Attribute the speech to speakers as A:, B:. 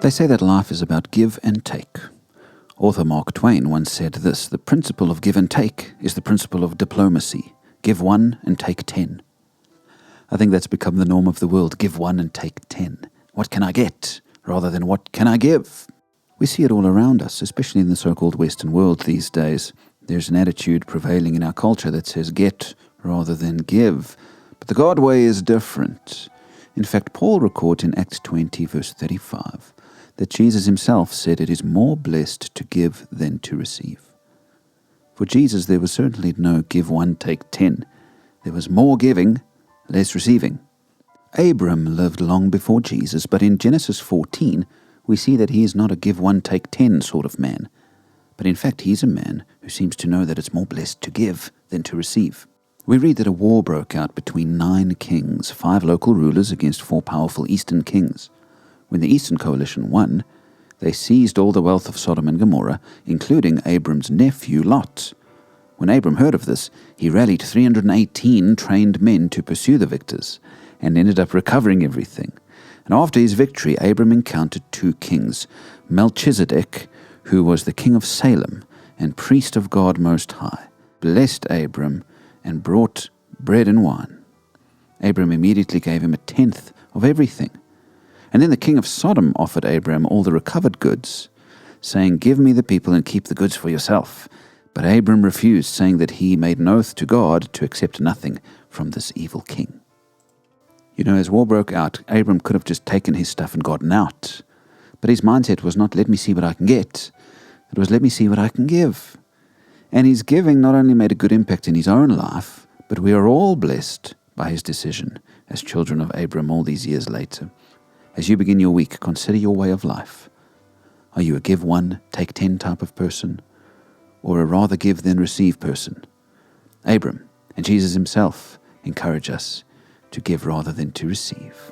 A: They say that life is about give and take. Author Mark Twain once said this: "The principle of give and take is the principle of diplomacy. Give 1 and take 10. I think that's become the norm of the world. Give 1 and take 10. What can I get? Rather than what can I give? We see it all around us, especially in the so-called Western world these days. There's an attitude prevailing in our culture that says get rather than give. But the God way is different. In fact, Paul records in Acts 20, verse 35, that Jesus himself said it is more blessed to give than to receive. For Jesus, there was certainly no give 1, take 10. There was more giving, less receiving. Abram lived long before Jesus, but in Genesis 14, we see that he is not a give 1, take 10 sort of man. But in fact, he's a man who seems to know that it's more blessed to give than to receive. We read that a war broke out between 9 kings, 5 local rulers against 4 powerful eastern kings. When the Eastern Coalition won, they seized all the wealth of Sodom and Gomorrah, including Abram's nephew Lot. When Abram heard of this, he rallied 318 trained men to pursue the victors, and ended up recovering everything. And after his victory, Abram encountered 2 kings, Melchizedek, who was the king of Salem and priest of God Most High, blessed Abram and brought bread and wine. Abram immediately gave him 1/10 of everything. And then the king of Sodom offered Abram all the recovered goods, saying, "Give me the people and keep the goods for yourself." But Abram refused, saying that he made an oath to God to accept nothing from this evil king. You know, as war broke out, Abram could have just taken his stuff and gotten out. But his mindset was not, let me see what I can get. It was, let me see what I can give. And his giving not only made a good impact in his own life, but we are all blessed by his decision as children of Abram all these years later. As you begin your week, consider your way of life. Are you a give 1, take 10 type of person, or a rather give than receive person? Abram and Jesus himself encourage us to give rather than to receive.